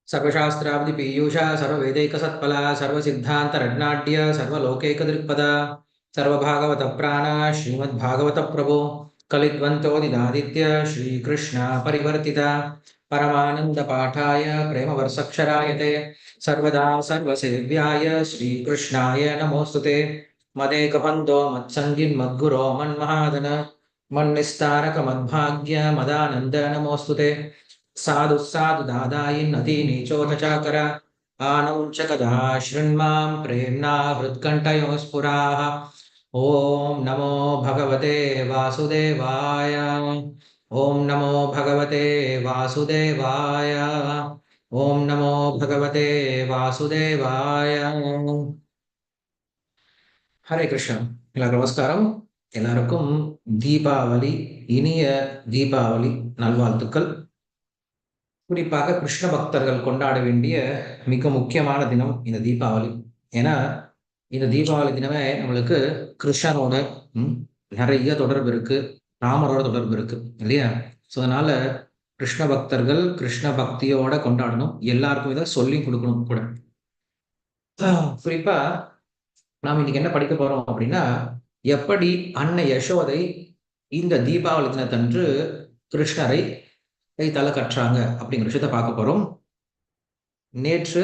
सर्वशास्त्राब्धि पीयूषा सर्ववेदैकसत्फला सर्वसिद्धान्तरत्नाढ्य सर्वलोकैकदृक्पदा सर्वभागवत प्राण श्रीमद्भागवत प्रभो कलिद्वन्तोदिदादित्य श्रीकृष्ण परिवर्तिता परमानंद पाठाय प्रेमवर्षक्षराय ते सर्वदा सर्वसेव्याय श्रीकृष्णाय नमोस्तुते मदेकबन्धो मत्सङ्गिन्मद्गुरो मन्महादन मन्निस्तारक मद्भाग्य मदानन्द नमोस्तुते साधु साधु दादायिन् अति नीचोपचाकर आनं च कदा शृण्मां प्रेम्णा हृत्कण्ठयो स्फुराः ॐ नमो भगवते वासुदेवाय ॐ नमो भगवते वासुदेवाय ॐ नमो भगवते वासुदेवाय हरे कृष्ण नमस्कारम எல்லாருக்கும் தீபாவளி இனிய தீபாவளி நல்வாழ்த்துக்கள். குறிப்பாக கிருஷ்ண பக்தர்கள் கொண்டாட வேண்டிய மிக முக்கியமான தினம் இந்த தீபாவளி. ஏன்னா இந்த தீபாவளி தினமே நம்மளுக்கு கிருஷ்ணனோட நிறைய தொடர்பு இருக்கு, ராமரோட தொடர்பு இருக்கு இல்லையா? ஸோ அதனால கிருஷ்ண பக்தர்கள் கிருஷ்ண பக்தியோட கொண்டாடணும், எல்லாருக்கும் இதை சொல்லி கொடுக்கணும் கூட. குறிப்பா நாம் இன்னைக்கு என்ன படிக்க போறோம் அப்படின்னா, எப்படி அன்னை யசோதை இந்த தீபாவளி தினத்தன்று கிருஷ்ணரை கைத்தால கட்டுறாங்க அப்படிங்கிற விஷயத்த பார்க்க போறோம். நேற்று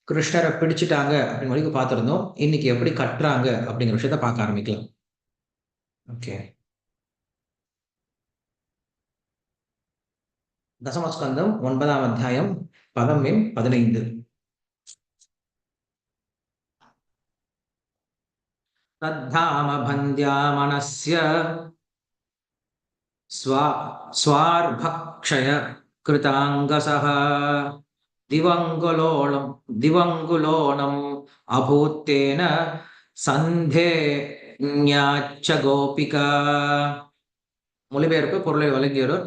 கிருஷ்ணரை பிடிச்சிட்டாங்க அப்படின்னு வரைக்கும் பார்த்துருந்தோம். இன்னைக்கு எப்படி கட்டுறாங்க அப்படிங்கிற விஷயத்த பார்க்க ஆரம்பிக்கலாம். ஓகே, தசமஸ்கந்தம் 9ஆம் அத்தியாயம் பதம் எண் 15. தத்தாம பந்தியா மனஸ்ய स्वार्भक्षय कृतांगसः दिवंगुलोणम् अभूतेन सन्धेन्याच्च गोपिका. மொழிபெயர்ப்பு பொருளை வழங்கியவர்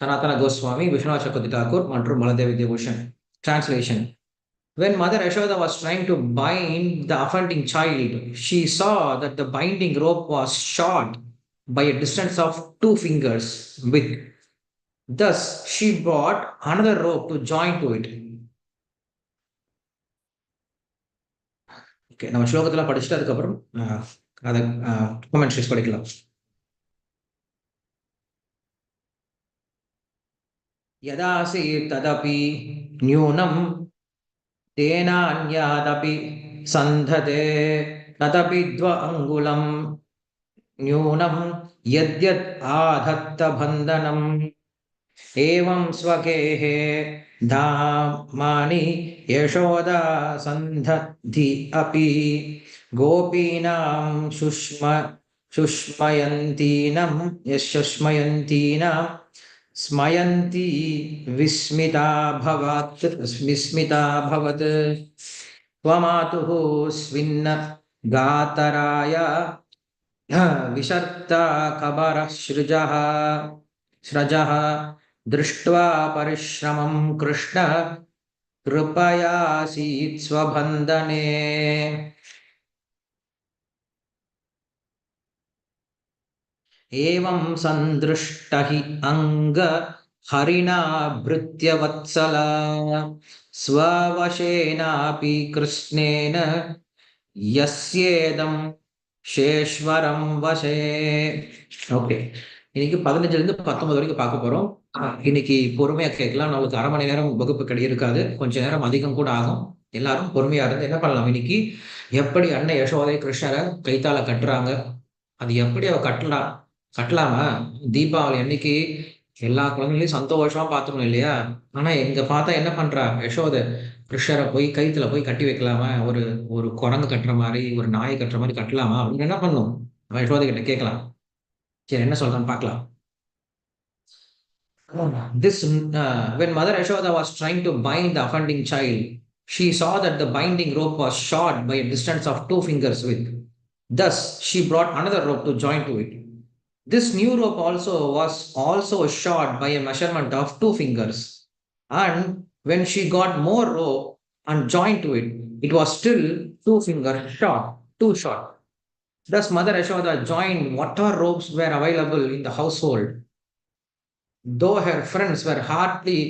சனாதன கோஸ்வாமி, விஸ்வநாத் சக்கரவர்த்தி தாக்கூர் மற்றும் Baladev Vidyabhushan. Translation. When Mother Yashoda was trying to bind the offending child, she saw that the binding rope was short by a distance of 2 fingers with. Thus, she brought another rope to join to it. Okay, நம்ம ஸ்லோகத்துல படிச்சுட்டு அதுக்கப்புறம் அதை commentaries படிக்கலாம். யதாசி ததபி Newnham தேனான்யாதபி சந்ததே நதபி த்வ அங்குலம் न्यूनम यद्यत् आधत्त बंधनम एवं स्वकेः धामानि यशोदा संधद्धि अपि गोपीनां शुष्मयन्तीनां स्मयन्ती विस्मिता भवत् त्वमातुः स्विन्न गातराय विशर्ता कबरः स्रजः दृष्ट्वा परिश्रमं कृष्ण कृपयासीत् स्वबन्धने. एवं सन्दृष्ट हि अंग हरिणा भृत्यवत्सला स्ववशेनापि कृष्णेन यस्येदं சேஸ்வரம் வசே. ஓகே, இன்னைக்கு 15லேருந்து 19 வரைக்கும் பார்க்க போறோம். இன்னைக்கு பொறுமையா கேட்கலாம். நம்மளுக்கு அரை மணி நேரம் வகுப்பு இருக்காது, கொஞ்ச நேரம் அதிகம் கூட ஆகும். எல்லாரும் பொறுமையா இருந்து என்ன பண்ணலாம், இன்னைக்கு எப்படி அன்னை யசோதை கிருஷ்ணரை கைத்தால கட்டுறாங்க, அது எப்படி அவ கட்டலாமா? தீபாவளி அன்னைக்கு எல்லா குழந்தைகளையும் சந்தோஷமா பார்த்துக்கணும் இல்லையா? ஆனா எங்க பார்த்தா என்ன பண்றா யசோதை, கிருஷ்ணரை போய் கைத்துல போய் கட்டி வைக்கலாமா? ஒரு ஒரு குரங்கு கட்டுற மாதிரி, ஒரு நாயை கட்டுற மாதிரி கட்டலாமா அப்படின்னு என்ன பண்ணும், யசோதை கிட்ட கேட்கலாம். சரி, என்ன சொல்றான்னு பார்க்கலாம். When Mother Yashoda was trying to bind the offending child, she saw that the binding rope was short by a distance of 2 fingers width. Thus, she brought another rope to join to it. This new rope was also short by a measurement of 2 fingers. And when she got more rope and joined to it, it was still 2 fingers short, too short. Thus, Mother Yashoda joined whatever ropes were available in the household. Though her friends were hardly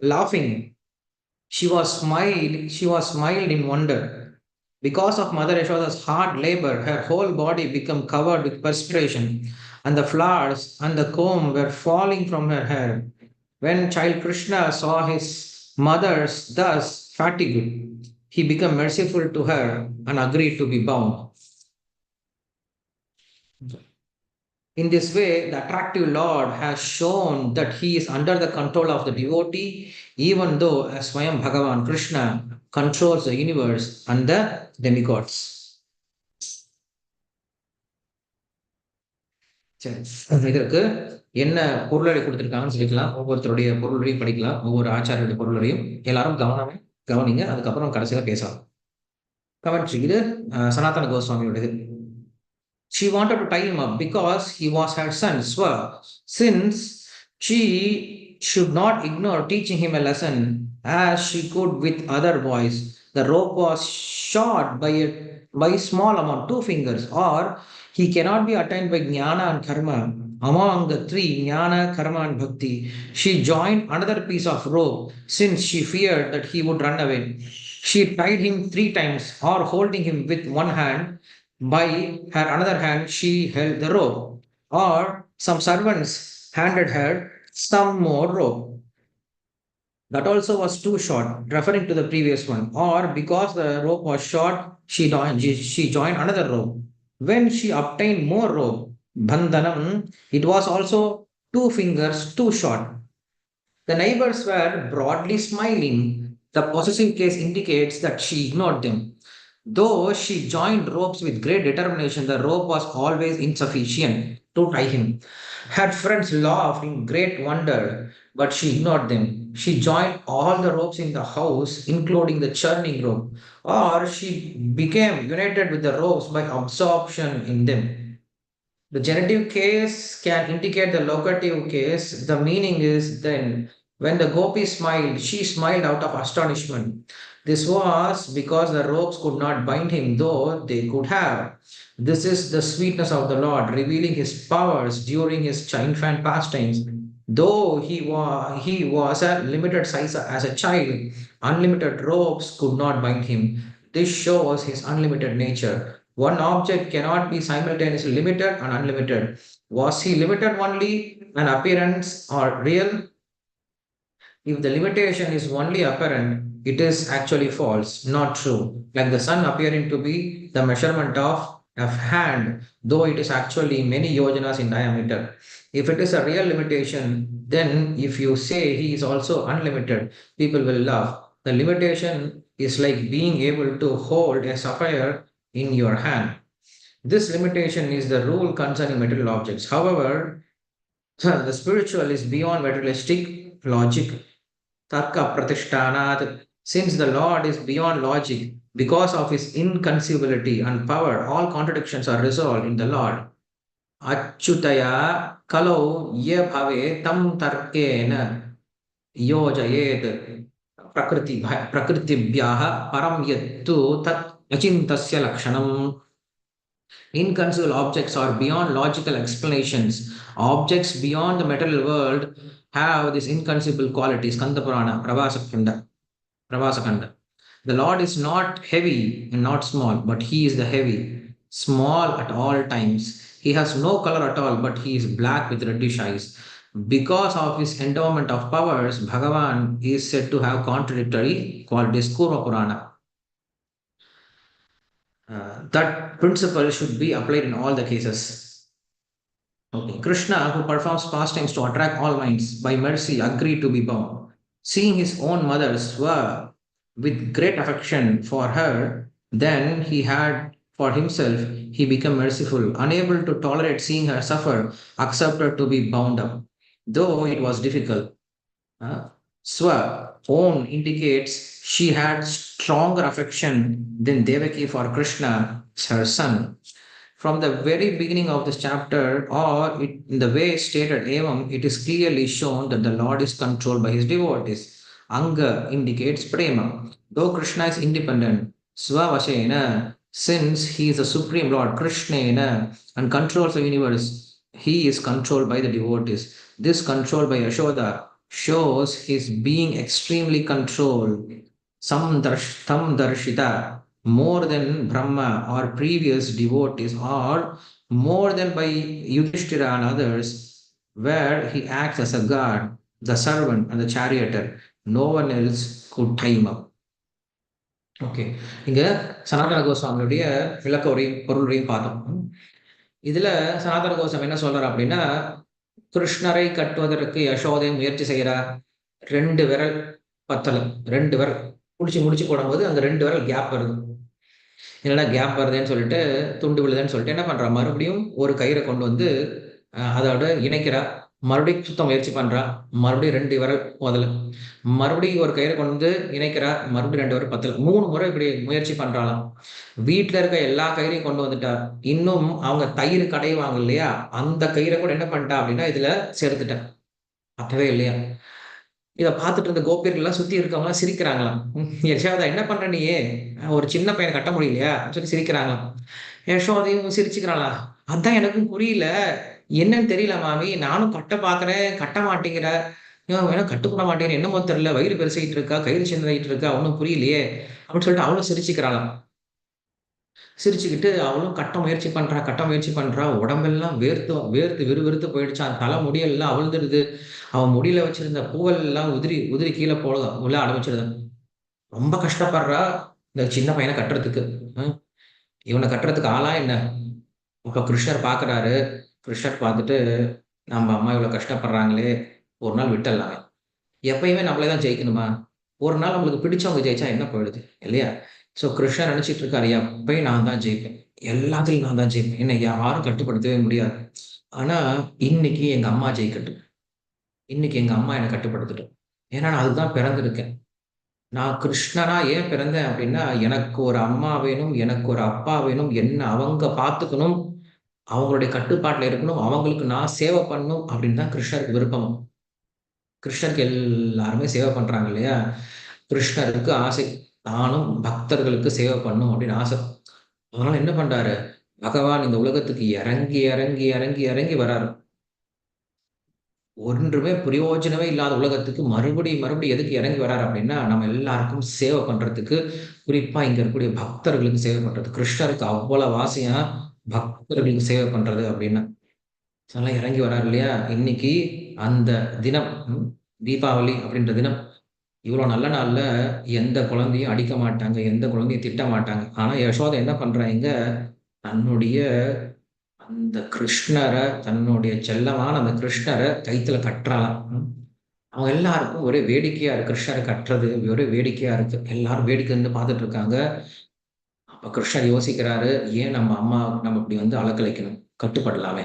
laughing. She was smiled in wonder. Because of Mother Yashoda's hard labor, her whole body became covered with perspiration, and the flowers and the comb were falling from her hair. When child Krishna saw his mother's thus fatigued, he became merciful to her and agreed to be bound. In this way, the attractive Lord has shown that he is under the control of the devotee, even though as Swayam Bhagavan Krishna controls the universe and the demigods. சரி, இதற்கு என்ன பொருளை கொடுத்திருக்காங்கன்னு சொல்லிக்கலாம். ஒவ்வொருத்தருடைய பொருளையும் படிக்கலாம், ஒவ்வொரு ஆச்சாரியுடைய பொருளையும் எல்லாரும் கவனிங்க. அதுக்கப்புறம் கடைசியில பேசலாம். கமெண்ட்ரி இது சனாதன கோஸ்வாமியுடையது. She wanted to tie him up because he was her son, Swa. Since she should not ignore teaching him a lesson as she could with other boys, the rope was short by a small amount, 2 fingers, or he cannot be attained by jnana and karma. Among the three, jnana, karma, and bhakti, she joined another piece of rope since she feared that he would run away. She tied him 3 times, or holding him with one hand. By her another hand, she held the rope, or some servants handed her some more rope. That also was too short, referring to the previous one. Or because the rope was short, she joined another rope. When she obtained more rope, bandhanam, it was also 2 fingers too short. The neighbors were broadly smiling. The possessive case indicates that she ignored them. Though she joined ropes with great determination, the rope was always insufficient to tie him. Her friends laughed in great wonder, but she ignored them. She joined all the ropes in the house, including the churning rope, or she became united with the ropes by absorption in them. The genitive case can indicate the locative case. The meaning is then, when the gopi smiled, she smiled out of astonishment. This was because the ropes could not bind him, though they could have. This is the sweetness of the Lord, revealing his powers during his infant pastimes. Though he was a limited size as a child, unlimited ropes could not bind him. This shows his unlimited nature. One object cannot be simultaneously limited and unlimited. Was he limited only an appearance or real? If the limitation is only apparent, it is actually false, not true. Like the sun appearing to be the measurement of a hand, though it is actually many yojanas in diameter. If it is a real limitation, then if you say he is also unlimited, people will laugh. The limitation is like being able to hold a sapphire in your hand. This limitation is the rule concerning material objects. However, the spiritual is beyond materialistic logic. Tarka Pratishthanat, since the Lord is beyond logic, because of his inconceivability and power, all contradictions are resolved in the Lord. Achyutaya kalau ye bhave tam tarkena yojayet prakriti-bhyaha param yattu tat achintasya lakshanam. Inconceivable objects are beyond logical explanations. Objects beyond the material world have these inconceivable qualities. Skanda Purana, Pravasakanda. The Lord is not heavy and not small, but he is the heavy, small at all times. He has no color at all, but he is black with reddish eyes. Because of his endowment of powers, Bhagavan is said to have contradictory qualities. Kurva Purana. That principle should be applied in all the cases. Okay. Krishna, who performs pastimes to attract all minds, by mercy agreed to be bound. Seeing his own mother Swa with great affection for her than he had for himself, he became merciful. Unable to tolerate seeing her suffer, accepted to be bound up, though it was difficult. Swa, own, indicates she had stronger affection than Devaki for Krishna, her son. From the very beginning of this chapter, or in the way stated evam, it is clearly shown that the Lord is controlled by his devotees. Anga indicates prema. Though Krishna is independent, Svavashena, since he is the supreme Lord, Krishnena, and controls the universe, he is controlled by the devotees. This control by Yashoda shows his being extremely controlled. Tam darshita, more than Brahma or previous devotees, or more than by Yudhishthira and others, where he acts as a god, the servant, and the charioteer. No one else could tie him up. Okay. இங்க சனாதன கோஸ்வாமியுடைய விளக்க உரையும், பொருள் உரையும் பார்த்தோம். இதுல சனாதன கோஸ்வாமி என்ன சொல்றாரு அப்படின்னா, கிருஷ்ணரை கட்டுவதற்கு யசோதை முயற்சி செய்கிறா. 2 விரல் பத்தல. 2 விரல் முடிச்சு போடும்போது அங்க 2 விரல் கேப் வருது. என்னடா கேப் வருதுன்னு சொல்லிட்டு, துண்டு விழுதுன்னு சொல்லிட்டு என்ன பண்றா, மறுபடியும் ஒரு கயிறை கொண்டு வந்து அதோட இணைக்கிறா. மறுபடியும் சுத்த முயற்சி பண்றா. மறுபடியும் 2 விரல் போதல. மறுபடியும் ஒரு கயிறை கொண்டு வந்து இணைக்கிறா. மறுபடியும் 2 விரல் பத்தல. 3 முறை இப்படி முயற்சி பண்றாளாம். வீட்டுல இருக்க எல்லா கயிறையும் கொண்டு வந்துட்டா. இன்னும் அவங்க தயிர் கடைவாங்க இல்லையா, அந்த கயிறை கூட என்ன பண்ணிட்டா அப்படின்னா இதுல சேர்த்துட்டா. பத்தவே இல்லையா. இத பார்த்துட்டு இருந்த கோபியர்கள்லாம் சுத்தி இருக்கவங்கலாம் சிரிக்கிறாங்களாம். யசோதா என்ன பண்ற நீயி? ஒரு சின்ன பையன கட்ட முடியலையா? சொல்லி சிரிக்கிறாங்களாம். யசோதையும் சிரிச்சுக்கிறாளா? அதான் எனக்கும் புரியல. என்னன்னு தெரியல மாமி. நானும் கட்ட பார்க்கிறேன், கட்ட மாட்டேங்கிற. ஏன்னா கட்டுப்பட மாட்டேங்கிற. என்னமோ தெரியல. வயிறு பெருசாயிட்டு இருக்கா, கயிறு சின்னதாயிட்டு இருக்கா, ஒண்ணும் புரியலையே! அப்படின்னு சொல்லிட்டு அவளும் சிரிச்சுக்கிறாளாம். சிரிச்சுக்கிட்டு அவளும் கட்ட முயற்சி பண்றா. உடம்பெல்லாம் வேர்த்து வேர்த்து விறுவிறுத்து போயிடுச்சாம். தலை முடியெல்லாம் அவிழ்ந்துடுது. அவன் முடியில வச்சிருந்த பூவெல்லாம் உதிரி உதிரி கீழ விழ ஆரம்பிச்சிருது. ரொம்ப கஷ்டப்படுறா, இந்த சின்ன பையன கட்டுறதுக்கு. ம். இவன கட்டுறதுக்கு ஆளா என்ன? அப்ப கிருஷ்ணர் பார்க்குறாரு. கிருஷ்ணர் பார்த்துட்டு, நம்ம அம்மா இவ்வளோ கஷ்டப்படுறாங்களே! ஒரு நாள் விட்டுடலாமே. எப்பயுமே நம்மளே தான் ஜெயிக்கணுமா? ஒரு நாள் நம்மளுக்கு பிடிச்சவங்க ஜெயிச்சா என்ன போயிடுது? இல்லையா? ஸோ கிருஷ்ணர் நினைச்சிட்டு இருக்காரு, எப்பயும் நான் தான் ஜெயிப்பேன். எல்லாத்துலயும் நான் தான் ஜெயிப்பேன். என்னை யாரும் கட்டுப்படுத்தவே முடியாது. ஆனா, இன்னைக்கு எங்க அம்மா ஜெயிக்கட்டும். இன்னைக்கு எங்க அம்மா என்ன கட்டுப்படுத்தட்டும். ஏன்னா நான் அதுக்கு தான் பிறந்திருக்கேன். நான் கிருஷ்ணனா ஏன் பிறந்தேன் அப்படின்னா, எனக்கு ஒரு அம்மா வேணும், எனக்கு ஒரு அப்பா வேணும். என்ன அவங்க பார்த்துக்கணும். அவங்களுடைய கட்டுப்பாட்டுல இருக்கணும். அவங்களுக்கு நான் சேவை பண்ணணும் அப்படின்னு தான் கிருஷ்ணருக்கு விருப்பமாம். கிருஷ்ணருக்கு எல்லாருமே சேவை பண்றாங்க இல்லையா? கிருஷ்ணருக்கு ஆசை. நானும் பக்தர்களுக்கு சேவை பண்ணணும் அப்படின்னு ஆசை. அதனால என்ன பண்றாரு? பகவான் இந்த உலகத்துக்கு இறங்கி வராரு. ஒன்றுமே பிரயோஜனமே இல்லாத உலகத்துக்கு மறுபடியும் எதுக்கு இறங்கி வராரு அப்படின்னா, நம்ம எல்லாருக்கும் சேவை பண்றதுக்கு, குறிப்பா இங்க இருக்கக்கூடிய பக்தர்களுக்கு சேவை பண்றது. கிருஷ்ணருக்கு அவ்வளவு ஆசையா பக்தர்களுக்கு சேவை பண்றது அப்படின்னா. அதெல்லாம் இறங்கி வராரு இல்லையா? இன்னைக்கு அந்த தினம், தீபாவளி அப்படின்ற தினம். இவ்வளோ நல்ல நாள்ல எந்த குழந்தையும் அடிக்க மாட்டாங்க. எந்த குழந்தையும் திட்ட மாட்டாங்க. ஆனா யசோதை என்ன பண்றாங்க, தன்னுடைய அந்த கிருஷ்ணர, தன்னுடைய செல்லமான அந்த கிருஷ்ணர கயித்துல கட்டுறாளாம். அவங்க எல்லாருக்கும் ஒரே வேடிக்கையா இருக்கு. கிருஷ்ணர கட்டுறது ஒரே வேடிக்கையா இருக்கு. எல்லாரும் வேடிக்கை நின்னு பார்த்துட்டு இருக்காங்க. அப்ப கிருஷ்ணர் யோசிக்கிறாரு, ஏன் நம்ம அம்மாவுக்கு நம்ம இப்படி வந்து அலக்கழிக்கணும்? கட்டுப்படலாமே!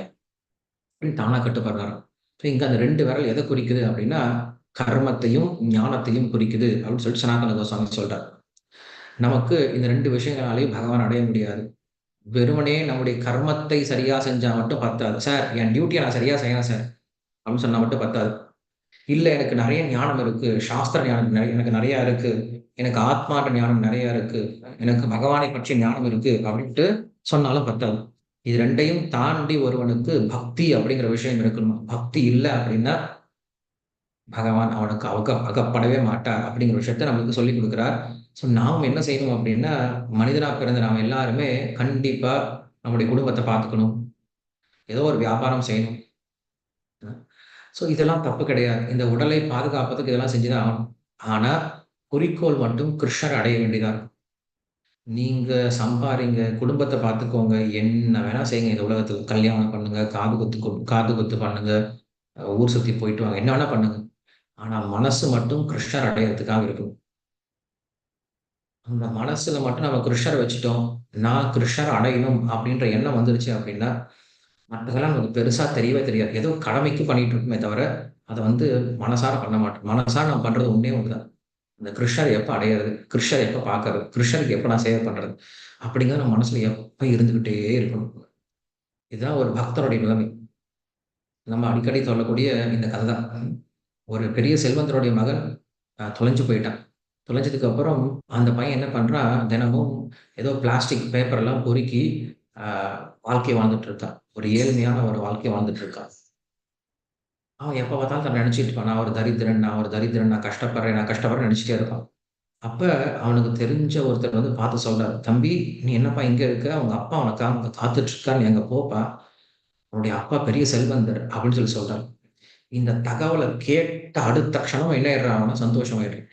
அப்படின்னு தானா கட்டுப்படுறாராம். இங்க அந்த 2 விரல் எத குறிக்குது அப்படின்னா, கர்மத்தையும், ஞானத்தையும் குறிக்குது அப்படின்னு சொல்லிட்டு சனாதன கோஸ்வாமி சொல்றார். நமக்கு இந்த 2 விஷயங்களாலயும் பகவான் அடைய முடியாது. வெறுமனே நம்முடைய கர்மத்தை சரியா செஞ்சா மட்டும் பத்தாது. சார் என் டியூட்டிய நான் சரியா செய்யறேன் சார். அப்படின்னு சொன்னா மட்டும் பத்தாது. இல்ல எனக்கு நெறைய ஞானம் இருக்கு. சாஸ்திர ஞானம் எனக்கு நெறைய இருக்கு. எனக்கு ஆத்மார்த்த ஞானம் நெறைய இருக்கு. எனக்கு பகவானை பற்றிய ஞானம் இருக்கு அப்படின்ட்டு சொன்னாலும் பத்தாது. இது 2யும் தாண்டி ஒருவனுக்கு பக்தி அப்படிங்கிற விஷயம் இருக்கணும். பக்தி இல்ல அப்படின்னா, பகவான் அவனுக்கு அகப்படவே மாட்டார் அப்படிங்கிற விஷயத்த நம்மளுக்கு சொல்லிக் குடுக்கிறார். ஸோ நாம என்ன செய்யணும் அப்படின்னா, மனிதனா பிறந்த நாம எல்லாருமே கண்டிப்பா நம்முடைய குடும்பத்த பார்த்துக்கணும். ஏதோ ஒரு வியாபாரம் செய்யணும். ஸோ இதெல்லாம் தப்பு கிடையாது. இந்த உடலை பாதுகாப்பதற்கு இதெல்லாம் செஞ்சு தான் ஆகணும். ஆனா, குறிக்கோள் மட்டும் கிருஷ்ணர அடைய வேண்டியதா இருக்கும். நீங்க சம்பாரிங்க, குடும்பத்த பார்த்துக்கோங்க, என்ன வேணா செய்யுங்க இந்த உலகத்துல. கல்யாணம் பண்ணுங்க, காது குத்து பண்ணுங்க, ஊர் சுத்தி போயிட்டு வாங்க, என்ன வேணா பண்ணுங்க. ஆனா மனசு மட்டும் கிருஷ்ணர் அடையறதுக்காக இருக்கணும். அந்த மனசுல மட்டும் நம்ம கிருஷ்ணர வச்சுட்டோம். நான் கிருஷ்ணர அடையணும் அப்படின்ற எண்ணம் வந்துருச்சு அப்படின்னா, மத்ததெல்லாம் நமக்கு பெருசா தெரியவே தெரியாது. ஏதோ கடமைக்கு பண்ணிட்டு இருக்கோமே தவிர, அத வந்து மனசார பண்ண மாட்டோம். மனசார நம்ம பண்றது ஒண்ணே ஒண்ணுதான். இந்த கிருஷ்ணர எப்ப அடையறது? கிருஷ்ணர எப்ப பார்க்கறது? கிருஷ்ணருக்கு எப்ப நான் சேவை பண்றது? அப்படிங்கிறது நம்ம மனசுல எப்ப இருந்துகிட்டே இருக்கணும். இதுதான் ஒரு பக்தருடைய நிலைமை. நம்ம அடிக்கடி சொல்லக்கூடிய இந்த கதை தான். ஒரு பெரிய செல்வந்தருடைய மகன் தொலைஞ்சு போயிட்டான். தொலைஞ்சதுக்கு அப்புறம் அந்த பையன் என்ன பண்றான், தினமும் ஏதோ பிளாஸ்டிக் பேப்பர்லாம் பொறுக்கி அ வாழ்க்கை வாழ்ந்துட்டு இருக்கான். ஒரு ஏழ்மையான ஒரு வாழ்க்கை வாழ்ந்துட்டு இருக்கான். அவன் எப்ப பார்த்தாலும் தன்னை நினைச்சிட்டு இருப்பான். நான் ஒரு தரித்திரன், நான் ஒரு தரித்திரன், நான் கஷ்டப்படுறேன், நான் கஷ்டப்படுறேன்னு நினைச்சிட்டே இருப்பான். அப்ப அவனுக்கு தெரிஞ்ச ஒருத்தர் வந்து பார்த்து சொல்றாரு, "தம்பி, நீ என்னப்பா இங்க இருக்க? உங்க அப்பா உனக்காக அங்க காத்துட்டு இருக்கார். நீ அங்க போப்பா. உன்னுடைய அப்பா பெரிய செல்வந்தர்" அப்படின்னு சொல்றாரு. இந்த தகவல கேட்ட அடுத்த க்ஷணம் என்ன ஆயிடுறான் அவன சந்தோஷமாயிடுறான்.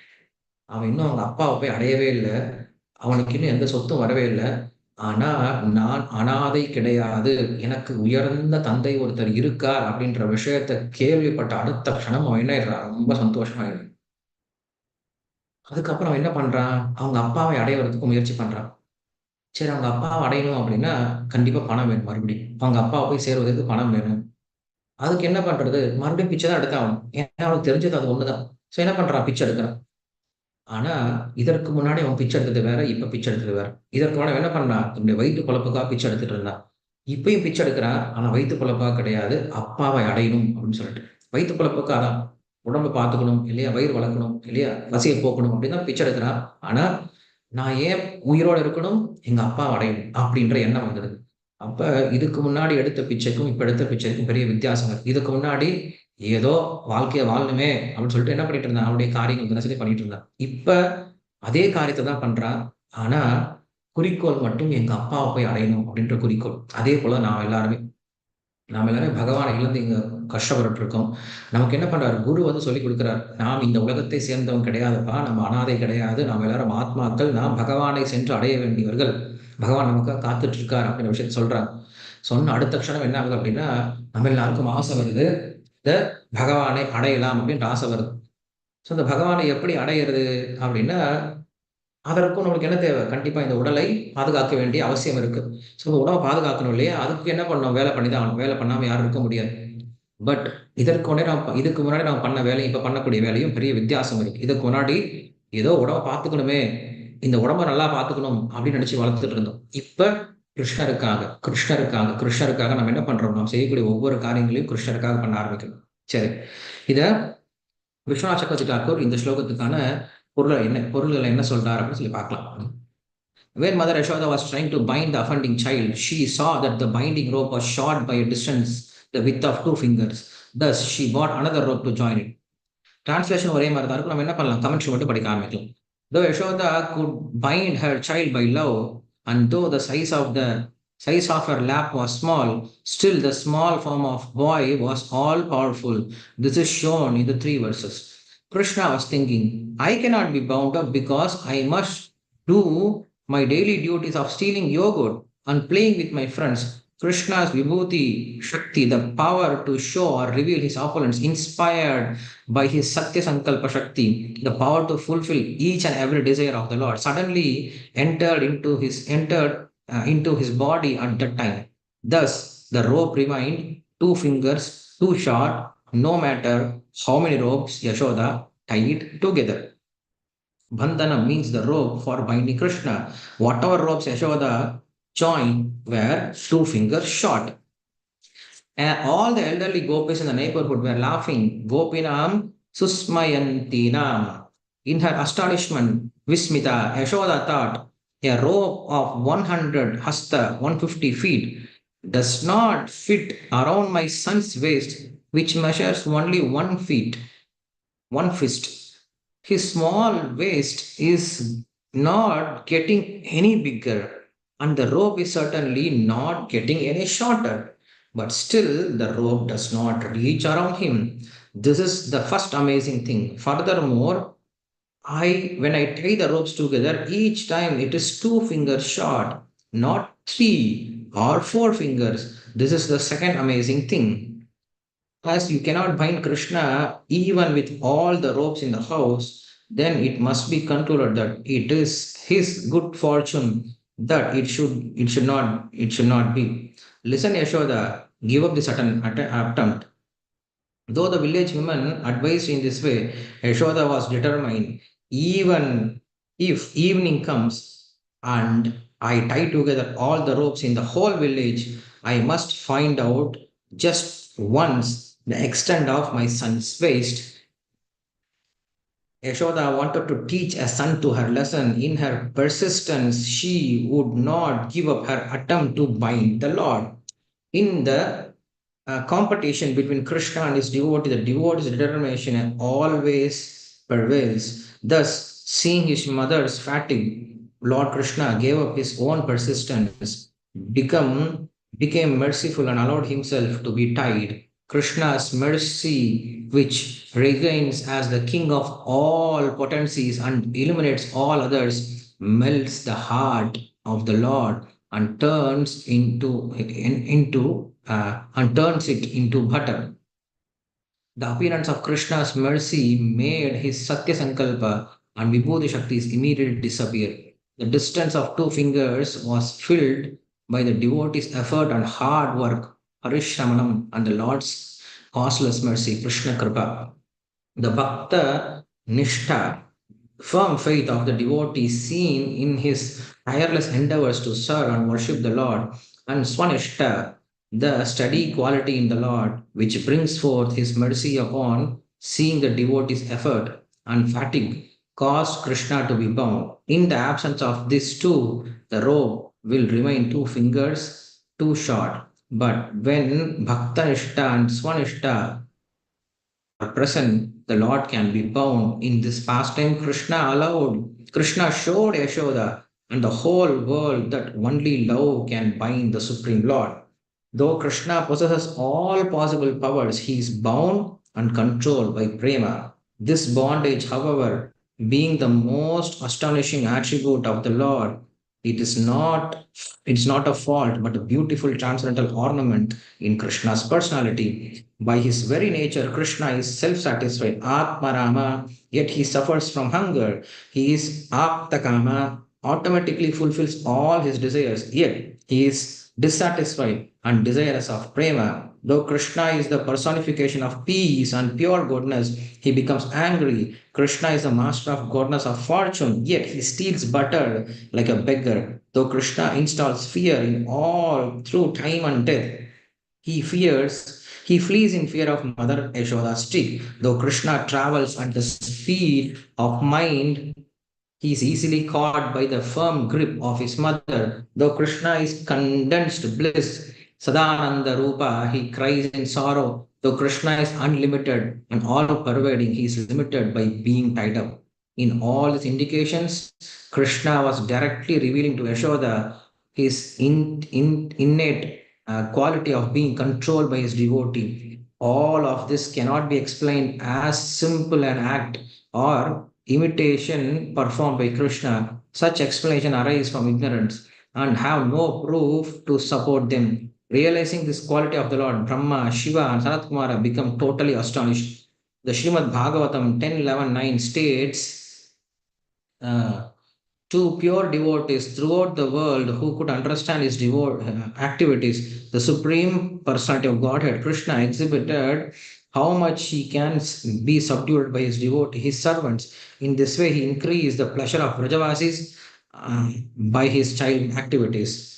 அவன் இன்னும் அவங்க அப்பாவ போய் அடையவே இல்ல. அவனுக்கு இன்னும் எந்த சொத்தும் வரவே இல்ல. ஆனா, நான் அனாதை கிடையாது. எனக்கு உயர்ந்த தந்தை ஒருத்தர் இருக்கார் அப்படின்ற விஷயத்த கேள்விப்பட்ட அடுத்த க்ஷணம் அவன் என்ன ஆயிடுறான், ரொம்ப சந்தோஷமாயிடுறான். அதுக்கப்புறம் அவன் என்ன பண்றான், அவங்க அப்பாவை அடையறதுக்கு முயற்சி பண்றான். சரி, அவங்க அப்பாவ அடையணும் அப்படின்னா, கண்டிப்பா பணம் வேணும் மறுபடியும். அவங்க அப்பாவ போய் சேர்வதற்கு பணம் வேணும். அதுக்கு என்ன பண்றது? மறுபடியும் பிச்சை தான் எடுத்தாகணும். ஏன்னா அவனுக்கு தெரிஞ்சது அது ஒண்ணுதான். சோ என்ன பண்றான்? பிச்சை எடுக்குறான். ஆனா, இதற்கு முன்னாடி அவன் பிச்சை எடுத்தது வேற, இப்ப பிச்சை எடுத்தது வேற. இதற்கு முன்னாடி அவன் என்ன பண்ணான்? தன்னுடைய வயித்து பொழப்புக்காக பிச்சை எடுத்துட்டு இருந்தான். இப்பயும் பிச்சை எடுக்குறான். ஆனா வயித்து பொழப்புக்காக கிடையாது. அப்பாவை அடையணும் அப்படின்னு சொல்லிட்டு. வயித்து பொழப்புக்கு அதான். உடம்ப பார்த்துக்கணும் இல்லையா? வயிறு வளர்க்கணும் இல்லையா? பசிய போக்கணும் அப்படின்னு தான் பிச்சை எடுக்குறான். ஆனா, நான் ஏன் உயிரோட இருக்கணும்? எங்க அப்பாவ அடையணும் அப்படின்ற எண்ணம் வந்துடுது. அப்ப இதுக்கு முன்னாடி எடுத்த பிச்சைக்கும், இப்ப எடுத்த பிச்சைக்கும் பெரிய வித்தியாசம் இருக்கு. இதுக்கு முன்னாடி ஏதோ வாழ்க்கைய வாழணுமே அப்படின்னு சொல்லிட்டு என்ன பண்ணிட்டு இருந்தான்? அவனுடைய காரியங்கள் தினசரி பண்ணிட்டு இருந்தான். இப்ப அதே காரியத்த தான் பண்றான். ஆனா, குறிக்கோள் மட்டும் எங்க அப்பாவ போய் அடையணும் அப்படின்ற குறிக்கோள். அதே போல நாம எல்லாருமே பகவானை இழந்து இங்க கஷ்டப்பட்டுட்டு இருக்கோம். நமக்கு என்ன பண்றாரு? குரு வந்து சொல்லிக் குடுக்கிறார். நாம் இந்த உலகத்தை சேர்ந்தவன் கிடையாதுப்பா. நம்ம அனாதை கிடையாது. நாம் எல்லாரும் ஆத்மாக்கள். நாம் பகவானை சென்று அடைய வேண்டியவர்கள். பகவான் நமக்காக காத்துட்டு இருக்கார் அப்படின்ற விஷயத்த சொல்றாங்க. சொன்ன அடுத்த க்ஷணம் என்ன ஆகுது அப்படின்னா, நம்ம எல்லாருக்கும் ஆசை வருது. இந்த பகவானை அடையலாம் அப்படின்ற ஆசை வருது. இந்த பகவானை எப்படி அடையிறது அப்படின்னா, அதற்கும் நம்மளுக்கு என்ன தேவை? கண்டிப்பா இந்த உடலை பாதுகாக்க வேண்டிய அவசியம் இருக்கு. இந்த உடம்ப பாதுகாக்கணும் இல்லையா? அதுக்கு என்ன பண்ணணும்? வேலை பண்ணி தான் ஆகணும். வேலை பண்ணாம யாரும் இருக்க முடியாது. பட் இதுக்கு முன்னாடி நாம் பண்ண வேலையும், இப்ப பண்ணக்கூடிய வேலையும் பெரிய வித்தியாசம் இருக்கு. இதுக்கு முன்னாடி ஏதோ உடம்ப பார்த்துக்கணுமே, இந்த உடம்ப நல்லா பார்த்துக்கணும் அப்படின்னு நினைச்சு வளர்த்துட்டு இருந்தோம். இப்ப கிருஷ்ணருக்காக நம்ம என்ன பண்றோம்? நாம் செய்யக்கூடிய ஒவ்வொரு காரியங்களையும் கிருஷ்ணருக்காக பண்ண ஆரம்பிக்கணும். சரி. இத விஸ்வநாத் சக்கரவர்த்தி தாக்கூர் இந்த ஸ்லோகத்துக்கான பொருள்கள என்ன சொல்றார் அப்படின்னு சொல்லி பார்க்கலாம். When Mother Yashoda was trying to bind the offending child, she saw that the binding rope was short by a distance the width of 2 fingers. Thus, she bought another rope to join it. Translation ஒரே மாதிரி தான் இருக்கும். நம்ம என்ன பண்ணலாம்? Commentary மட்டும் படிக்க ஆரம்பிக்கலாம். Though Yashoda could bind her child by love, and though the size of her lap was small, still the small form of boy was all powerful. This is shown in the 3 verses. Krishna was thinking, I cannot be bound up because I must do my daily duties of stealing yogurt and playing with my friends. Krishna's Vibhuti Shakti, the power to show or reveal his opulence, inspired by his Satya Sankalpa Shakti, the power to fulfill each and every desire of the Lord, suddenly entered into his body at that time. Thus, the rope remained 2 fingers too short, no matter how many ropes Yashoda tied together. Bandhana means the rope for binding Krishna. Whatever ropes Yashoda joined were 2 fingers short. And all the elderly gopis in the neighborhood were laughing. Gopinam susmayantinam. In her astonishment, Vismita, Yashoda thought, a rope of 100 hasta, 150 feet, does not fit around my son's waist, which measures only 1 feet, 1 fist. His small waist is not getting any bigger, and the rope is certainly not getting any shorter. But still, the rope does not reach around him. This is the first amazing thing. Furthermore, when I tie the ropes together, each time it is 2 fingers short, not 3 or 4 fingers. This is the second amazing thing. As you cannot bind Krishna even with all the ropes in the house, then it must be concluded that it is his good fortune that it should not be. Listen, Yashoda, give up this attempt. Though the village women advised in this way, Yashoda was determined. Even if evening comes and I tie together all the ropes in the whole village, I must find out just once the extent of my son's waist. Yashoda wanted to teach a son to her lesson. In her persistence, she would not give up her attempt to bind the Lord. In the competition between Krishna and his devotee, the devotee's determination always prevails. Thus, seeing his mother's fatigue, Lord Krishna gave up his own persistence, became merciful and allowed himself to be tied. Krishna's mercy, which reigns as the king of all potencies and illuminates all others, melts the heart of the Lord and turns it into butter. The appearance of Krishna's mercy made his Satya Sankalpa and Vibhuti Shaktis immediately disappear. The distance of two fingers was filled by the devotee's effort and hard work, Harishramanam, and the Lord's causeless mercy, Krishna Kripa. The Bhakta Nishtha, firm faith of the devotee seen in his tireless endeavors to serve and worship the Lord, and Swanishta, the steady quality in the Lord, which brings forth his mercy upon seeing the devotee's effort and fatigue, caused Krishna to be bound. In the absence of these two, the rope will remain two fingers too short. But when Bhakta Nishta and Swanishta are present, the Lord can be bound. In this pastime, Krishna showed Yashoda and the whole world that only love can bind the Supreme Lord. Though Krishna possesses all possible powers, he is bound and controlled by prema. This bondage, however, being the most astonishing attribute of the Lord, it is not it's not a fault but a beautiful transcendental ornament in Krishna's personality. By his very nature, Krishna is self-satisfied, Atmarama, yet he suffers from hunger. He is Aptakama, automatically fulfills all his desires, yet he is dissatisfied and desirous of prema. Though Krishna is the personification of peace and pure goodness, he becomes angry. Krishna is the master of goodness of fortune, yet he steals butter like a beggar. Though Krishna installs fear in all through time and death, he flees in fear of Mother Yashoda's stick. Though Krishna travels at the speed of mind, he is easily caught by the firm grip of his mother. Though Krishna is condensed bliss, Sadananda Rupa, he cries in sorrow. Though Krishna is unlimited and all pervading, he is limited by being tied up. In all these indications, Krishna was directly revealing to Yashoda his innate quality of being controlled by his devotee. All of this cannot be explained as simple an act or imitation performed by Krishna. Such explanation arise from ignorance and have no proof to support them. Realizing this quality of the Lord, Brahma, Shiva, and Sanat Kumara become totally astonished. The Srimad Bhagavatam 10:11-9 states, to pure devotees throughout the world who could understand his activities, the Supreme Personality of Godhead, Krishna, exhibited how much he can be subdued by his devotee, his servants. In this way, he increased the pleasure of Vrajavasis by his child activities.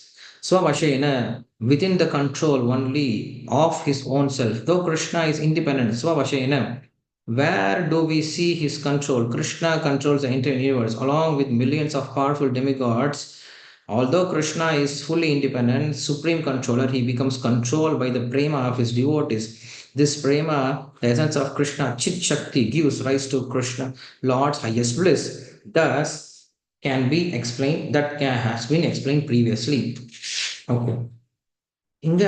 Swavashena, within the control only of his own self. Though Krishna is independent, Swavashena, where do we see his control? Krishna controls the entire universe along with millions of powerful demigods. Although Krishna is fully independent, supreme controller, he becomes controlled by the prema of his devotees. This prema, the essence of Krishna, Chit Shakti, gives rise to Krishna, Lord's highest bliss. Thus, has been explained previously. Okay. இங்க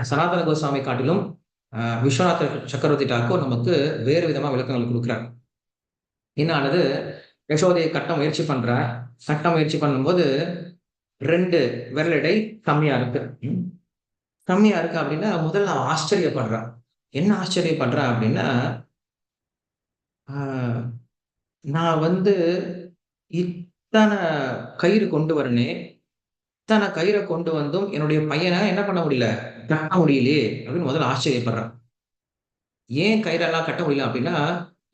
சனாதன கோஸ்வாமி காட்டிலும் விஸ்வநாத சக்கரவர்த்தி டாக்கூர் நமக்கு வேறு விதமா விளக்கங்கள் கொடுக்குறார். என்னானது, யசோதையை கட்ட முயற்சி பண்ணும்போது 2 விரலடை கம்மியா இருக்கு அப்படின்னா முதல்ல ஆச்சரியப்படுறான். என்ன ஆச்சரியப்படுறான் அப்படின்னா, நான் இத்தனை கயிறு கொண்டு வரனே, இத்தனை கயிறை கொண்டு வந்தும் என்னுடைய பையனை என்ன பண்ண முடியல, கட்ட முடியலையே அப்படின்னு முதல்ல ஆச்சரியப்படுறான். ஏன் கயிறெல்லாம் கட்ட முடியல அப்படின்னா,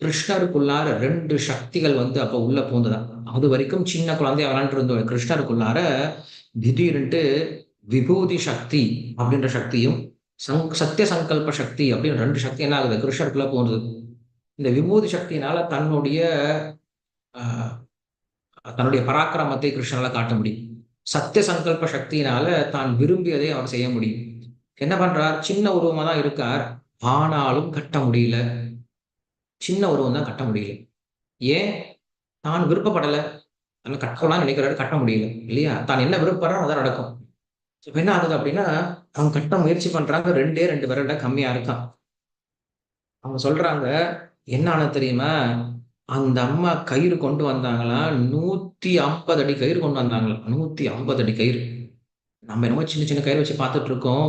கிருஷ்ணருக்குள்ளார 2 சக்திகள் அப்ப உள்ள பூந்துதான். அது வரைக்கும் சின்ன குழந்தைய விளாண்டு இருந்த கிருஷ்ணருக்குள்ளார திடீர்னுட்டு விபூதி சக்தி அப்படின்ற சக்தியும் சத்திய சங்கல்ப சக்தி அப்படின்னு 2 சக்தி என்ன ஆகுது, கிருஷ்ணருக்குள்ள போகுது. இந்த விபூதி சக்தியினால தன்னுடைய பராக்கிரமத்தை கிருஷ்ணனால காட்ட முடியும். சத்திய சங்கல்ப சக்தியினால தான் விரும்பியதை அவர் செய்ய முடியும். என்ன பண்றார்? சின்ன உருவமா தான் இருக்கார். ஆனாலும் கட்ட முடியல. சின்ன உருவம் தான் கட்ட முடியல. ஏன்? தான் விருப்பப்படல. ஆனா கட்டலாம்னு நினைக்கிறாரு, கட்ட முடியல. இல்லையா? தான் என்ன விருப்பப்படுறாரோ அதான் நடக்கும். இப்ப என்ன ஆகுது அப்படின்னா, அவங்க கட்ட முயற்சி பண்றாங்க. 2 விரல் தான் கம்மியா இருக்காம். அவங்க சொல்றாங்க, என்ன ஆனது தெரியுமா? அந்த அம்மா கயிறு கொண்டு வந்தாங்களாம். 150 அடி கயிறு கொண்டு வந்தாங்களாம். 150 அடி கயிறு. நம்ம என்னமோ சின்ன சின்ன கயிறு வச்சு பார்த்துட்டு இருக்கோம்.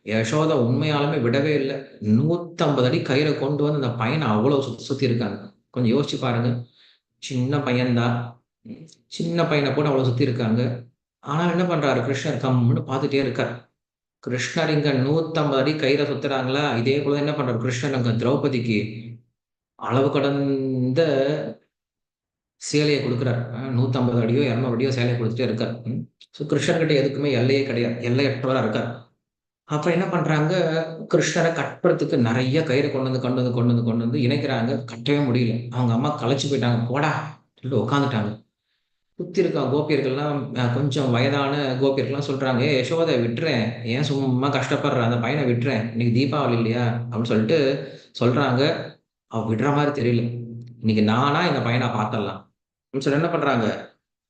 யசோதா உண்மையாலுமே விடவே இல்ல. 150 அடி கயிற கொண்டு வந்து அந்த பையன அவ்வளவு சுத்தி சுத்தி இருக்காங்க. கொஞ்சம் யோசிச்சு பாருங்க. சின்ன பையன் தான். ம். சின்ன பையன கூட அவ்வளவு சுத்தி இருக்காங்க. ஆனா என்ன பண்றாரு கிருஷ்ணர் கம்முன்னு பார்த்துட்டே இருக்காரு. கிருஷ்ணர் இங்க 150 அடி கயிற சுத்துறாங்களா, இதே போல என்ன பண்றாரு கிருஷ்ணர் அங்க திரௌபதிக்கு அளவு கடந்த சேலைய குடுக்குறாரு. 150 அடியோ, 200 அடியோ சேலைய குடுத்துட்டே இருக்காரு. ஸோ கிருஷ்ணர்கிட்ட எதுக்குமே எல்லையே கிடையாது. எல்லையற்றவரா இருக்கார். அப்ப என்ன பண்றாங்க, கிருஷ்ணர கட்டுறதுக்கு நெறைய கயிற கொண்டு வந்து இணைக்கிறாங்க. கட்டவே முடியல. அவங்க அம்மா களைச்சு போயிட்டாங்க. "போடா" சொல்லிட்டு உட்காந்துட்டாங்க. சுத்தி இருக்க கோபியர்கள்லாம் கொஞ்சம் வயதான கோபியர்கள்லாம் சொல்றாங்க, "ஏய் யசோத விட்டுறேன். ஏன் சும்மா கஷ்டப்படுற? அந்த பையன விட்டுறேன். இன்னைக்கு தீபாவளி இல்லையா?" அப்படின்னு சொல்லிட்டு சொல்றாங்க. அவ விடுற மாரி தெரியல. இன்னைக்கு நானா இந்த பையன பாத்துரலாம். அப்படின்னு சொல்லி என்ன பண்றாங்க,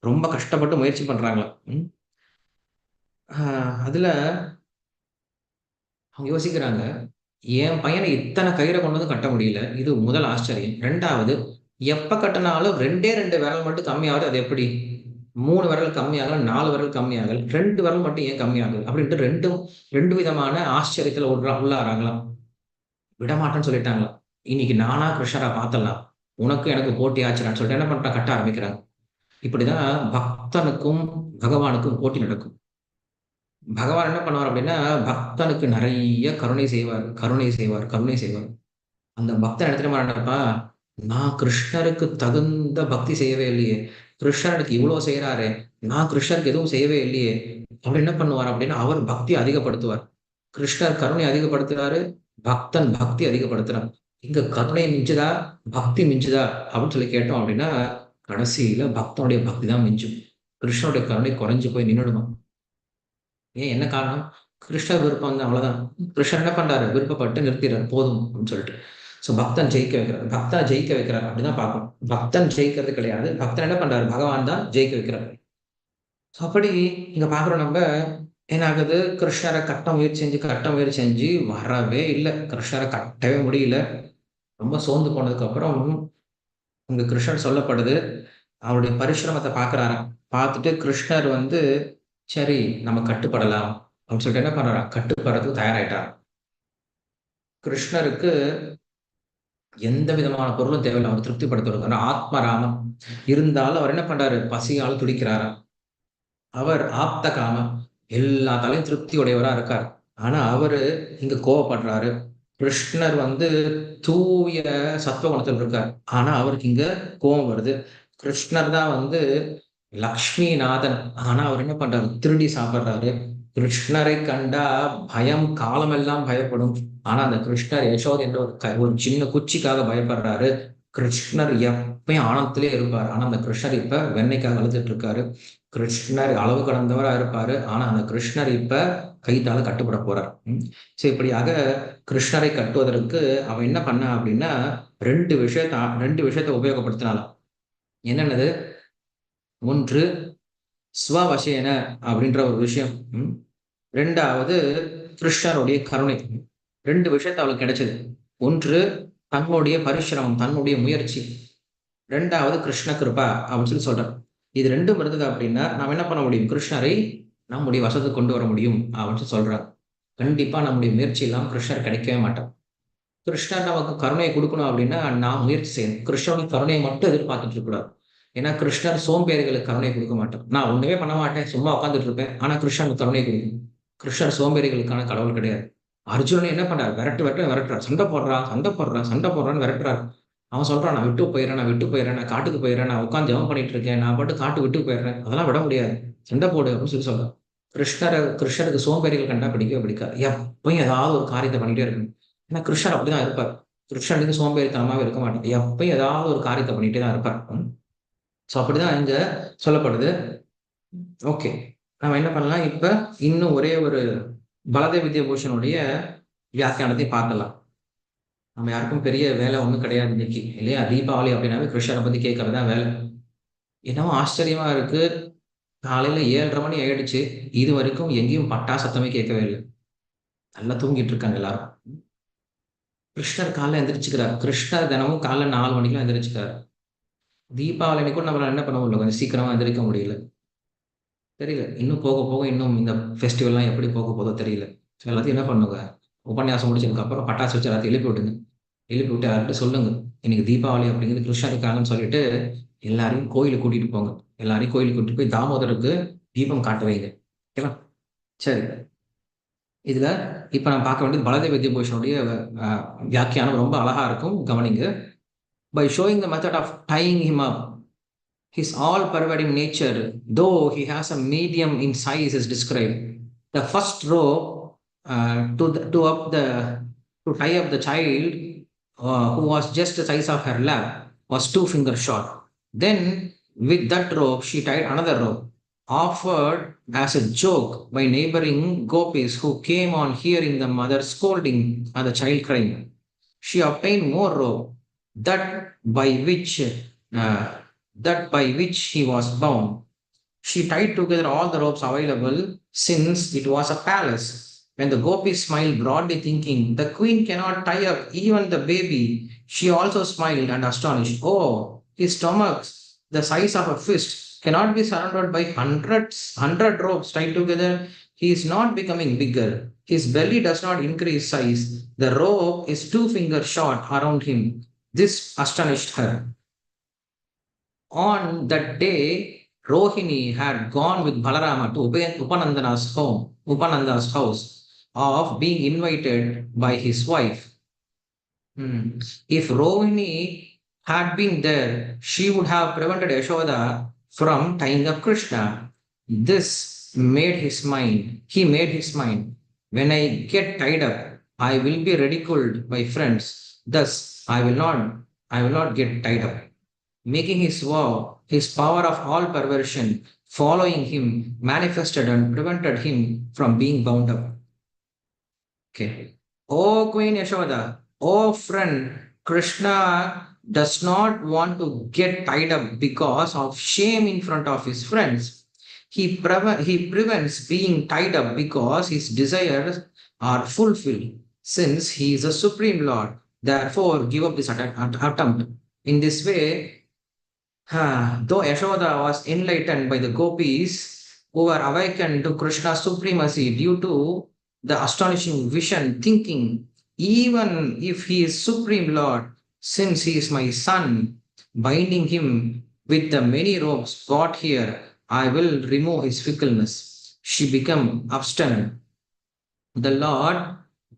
ரொம்ப கஷ்டப்பட்டு முயற்சி பண்றாங்களாம். ம். அ அதுல அவங்க யோசிக்கிறாங்க, என் பையன இத்தன கயிற கொண்டு வந்து கட்ட முடியல. இது முதல் ஆச்சரியம். 2வது எப்ப கட்டுனாலும் 2 விரல் மட்டும் கம்மியாகுது. அது எப்படி? 3 விரல் கம்மியாகல, 4 விரல் கம்மியாகல. 2 விரல் மட்டும் ஏன் கம்மியாகுது? அப்படின்ட்டு 2 விதமான ஆச்சரியத்துல உள்ளாராங்களாம். விடமாட்டேன்னு சொல்லிட்டாங்களாம். இன்னைக்கு நானா கிருஷ்ணர பாத்துரலாம். உனக்கும் எனக்கும் போட்டி ஆச்சுடான்னு சொல்லிட்டு என்ன பண்றாங்க? கட்ட ஆரம்பிக்கிறாங்க. இப்படிதான் பக்தனுக்கும், பகவானுக்கும் போட்டி நடக்கும். பகவான் என்ன பண்ணுவார் அப்படின்னா, பக்தனுக்கு நெறைய கருணை செய்வார், கருணை செய்வார், கருணை செய்வார். அந்த பக்தன் என்ன தெரியுமா நினைப்பான்? நான் கிருஷ்ணருக்கு தகுந்த பக்தி செய்யவே இல்லையே! கிருஷ்ணர் எனக்கு இவ்ளோ செய்றாரே! நான் கிருஷ்ணருக்கு எதுவும் செய்யவே இல்லையே! அவர் என்ன பண்ணுவார் அப்படின்னா, அவர் பக்திய அதிகப்படுத்துவார். கிருஷ்ணர் கருணை அதிகப்படுத்துறாரு, பக்தன் பக்தி அதிகப்படுத்துறான். இங்க கருணை மிஞ்சுதா? பக்தி மிஞ்சுதா? அப்படின்னு சொல்லி கேட்டோம் அப்படின்னா, கடைசியில பக்தனுடைய பக்தி தான் மிஞ்சும். கிருஷ்ணருடைய கருணை குறைஞ்சு போய் நின்னுடுமா. ஏன் என்ன காரணம்? கிருஷ்ணர் விருப்பம் தான் அவ்வளோதான். கிருஷ்ணர் என்ன பண்றாரு? விருப்பப்பட்டு நிறுத்திறாரு. போதும் அப்படின்னு சொல்லிட்டு. ஸோ பக்தன் ஜெயிக்க வைக்கிறார். பக்தன ஜெயிக்க வைக்கிறார் அப்படிதான் பார்க்கணும். பக்தன் ஜெயிக்கிறது கிடையாது. பக்தன் என்ன பண்றாரு? பகவான் தான் ஜெயிக்க வைக்கிறார். ஸோ அப்படி இங்க பார்க்குறோம் நம்ப, என்ன ஆகுது? கிருஷ்ணர கட்ட முயற்சி செஞ்சு வரவே இல்ல. கிருஷ்ணர கட்டவே முடியல. ரொம்ப சோர்ந்து போனதுக்கப்புறம், இங்க கிருஷ்ணர் சொல்லப்படுது. அவருடைய பரிசிரமத்த பார்க்குறாராம். பார்த்துட்டு கிருஷ்ணர் வந்து, சரி நம்ம கட்டுப்படலாம். அப்படின்னு சொல்லிட்டு என்ன பண்றாராம்? கட்டுப்படுறதுக்கு தயாராயிட்டாராம். கிருஷ்ணருக்கு எந்த விதமான பொருளும் தேவையில்ல. அவர திருப்திப்படுத்துறதுக்கு. ஆனா ஆத்மராமன். இருந்தாலும் அவர் என்ன பண்றாரு? பசியால துடிக்கிறாராம். அவர் ஆப்த காமன். எல்லாத்தாலயும் திருப்தி உடையவரா இருக்கார். ஆனா அவரு இங்க கோவப்படுறாரு. கிருஷ்ணர் வந்து தூய சத்துவகுணத்துல இருக்கார். ஆனா அவருக்கு இங்க கோவம் வருது. கிருஷ்ணர் தான் வந்து லக்ஷ்மிநாதன். ஆனா அவர் என்ன பண்றாரு? திருடி சாப்பிடுறாரு. கிருஷ்ணரை கண்டா பயம் காலமெல்லாம் பயப்படும். ஆனா அந்த கிருஷ்ணர் யசோதை என்ற ஒரு சின்ன குச்சிக்காக பயப்படுறாரு. கிருஷ்ணர் எப்பயும் ஆனந்தத்திலே இருப்பார். ஆனா அந்த கிருஷ்ணர் இப்ப வெண்ணெய்க்காக அழுதுட்டு இருக்காரு. கிருஷ்ணர் அளவு கடந்தவரா இருப்பாரு. ஆனா அந்த கிருஷ்ணர் இப்ப கயித்தால கட்டுப்பட போறார். சோ இப்படியாக கிருஷ்ணரை கட்டுவதற்கு அவன் என்ன பண்ணான் அப்படின்னா, 2 விஷயத்த உபயோகப்படுத்தினாளாம். என்னன்னது? 1 ஸ்வவசேன அப்படின்ற ஒரு விஷயம். 2வது கிருஷ்ணருடைய கருணை. 2 விஷயத்த அவளுக்கு கிடைச்சது. 1 தன்னுடைய பரிசிரமம், தன்னுடைய முயற்சி. 2வது கிருஷ்ண கிருபா அப்படின்னு சொல்லி சொல்றார். இது 2ம் இருந்தது அப்படின்னா, நாம என்ன பண்ண முடியும்? கிருஷ்ணரை நம்முடைய வசத்துக்கு கொண்டு வர முடியும் அப்படின்னு சொல்லி சொல்றார். கண்டிப்பா நம்முடைய முயற்சி இல்லாம கிருஷ்ணர் கிடைக்கவே மாட்டார். கிருஷ்ணர் நமக்கு கருணைய குடுக்கணும் அப்படின்னா, நாம் முயற்சி செய்யணும். கிருஷ்ணருடைய கருணைய மட்டும் எதிர்பார்த்துட்டு இருக்கக்கூடாது. ஏன்னா கிருஷ்ணர் சோம்பேறிகளுக்கு கருணை குடுக்க மாட்டார். நான் ஒண்ணுமே பண்ண மாட்டேன். சும்மா உட்கார்ந்துட்டு இருப்பேன். ஆனா கிருஷ்ணனுக்கு கருணை குடுக்கணும். கிருஷ்ணர் சோம்பேறிகளுக்கான கடவுள் கிடையாது. அர்ஜுனன் என்ன பண்றாரு? விரட்டுறார். சண்டை போடுறான்னு விரட்டுறாரு. அவன் சொல்றான், "நான் விட்டு போயிர்றேன், நான் விட்டு போயிர்றேன். நான் காட்டுக்கு போயிர்றேன். நான் உட்கார்ந்து ஜெபம் பண்ணிட்டு இருக்கேன். நான் பாட்டுக்கு காட்டுக்கு விட்டு போயிர்றேன். அதெல்லாம் விட முடியாது. சண்டை போடு" அப்படின்னு சொல்லி சொல்றான். கிருஷ்ணருக்கு சோம்பேறிகள் கண்டா பிடிக்கவே பிடிக்காது. எப்பயும் ஏதாவது ஒரு காரியத்த பண்ணிட்டே இருக்கணும். ஏன்னா கிருஷ்ணர் அப்படிதான் இருப்பார். கிருஷ்ணனுக்கு சோம்பேறித்தனமாவே இருக்க மாட்டார். எப்பயும் ஏதாவது ஒரு காரியத்த பண்ணிட்டே தான் இருப்பார். சோ அப்படிதான் இங்க சொல்லப்படுது. ஓகே. நம்ம என்ன பண்ணலாம், இப்ப இன்னும் ஒரே ஒரு பலதேவ வித்யாபூஷனுடைய வியாக்கியானத்தை பார்க்கலாம். நம்ம யாருக்கும் பெரிய வேலை ஒண்ணும் கிடையாது இன்னைக்கு இல்லையா? தீபாவளி அப்படின்னாவே கிருஷ்ணரை பத்தி கேட்கறது தான் வேலை. என்னமோ ஆச்சரியமா இருக்கு. காலையில 7:30 மணி ஆயிடுச்சு. இதுவரைக்கும் எங்கேயும் பட்டாசு சத்தமே கேட்கவே இல்ல. நல்லா தூங்கிட்டு இருக்காங்க எல்லாரும். கிருஷ்ணர் காலைல எந்திரிச்சுக்கிறார். கிருஷ்ணர் தினமும் காலைல 4 மணிக்கெல்லாம் எந்திரிச்சுக்கிறார். தீபாவளி அன்னைக்கு கூட நம்மளால என்ன பண்ண முடியல? கொஞ்சம் சீக்கிரமா எந்திரிக்க முடியல. தெரியல. இன்னும் போக போக இன்னும் இந்த ஃபெஸ்டிவல்லாம் எப்படி போக போதோ தெரியல. ஸோ எல்லாத்தையும் என்ன பண்ணுங்க, உபன்யாசம் முடிச்சதுக்கு அப்புறம் பட்டாசு வச்சு எல்லாத்தையும் எழுப்பி விட்டுங்க. எழுப்பி விட்டு யார்கிட்ட சொல்லுங்க. இன்னைக்கு தீபாவளி அப்படிங்கிறது கிருஷ்ணர் இருக்காங்கன்னு சொல்லிட்டு எல்லாரையும் கோயிலுக்கு கூட்டிட்டு போங்க. எல்லாரையும் கோயிலுக்கு கூட்டிட்டு போய் தாமோதருக்கு தீபம் காட்ட வைங்க. ஓகேவா? சரி. இதுல இப்ப நம்ம பார்க்க வேண்டியது பலதேவ வித்யாபூஷனுடைய வியாக்கியானம் ரொம்ப அழகா இருக்கும். கவனிங்க. By showing the method of tying him up, his all-pervading nature, though he has a medium in size, is described. The first rope to tie up the child, who was just the size of her lap, was 2 fingers short. Then, with that rope, she tied another rope, offered as a joke by neighboring gopis who came on hearing the mother scolding and the child crying. She obtained more rope, that by which uh, he was bound. She tied together all the ropes available, since it was a palace. When the gopis smiled broadly, thinking, the queen cannot tie up even the baby, she also smiled and astonished. Oh, his stomach, the size of a fist, cannot be surrounded by 100 ropes tied together. He is not becoming bigger. His belly does not increase size. The rope is 2 fingers short around him. This astonished her. On that day, Rohini had gone with Balarama to Upananda's house, of being invited by his wife. If Rohini had been there, she would have prevented Yashoda from tying up Krishna. This made his mind. He made his mind. When I get tied up, I will be ridiculed by friends. Thus, I will not get tied up. Making his vow, his power of all perversion, following him, manifested and prevented him from being bound up. Okay. Oh Queen Yashoda, oh friend, Krishna does not want to get tied up because of shame in front of his friends. He prevents being tied up because his desires are fulfilled, since he is a supreme Lord. Therefore, give up this attempt. In this way, though Yashoda was enlightened by the gopis, who were awakened to Krishna's supremacy due to the astonishing vision, thinking, even if he is Supreme Lord, since he is my son, binding him with the many ropes brought here, I will remove his fickleness. She became obstinate. The Lord,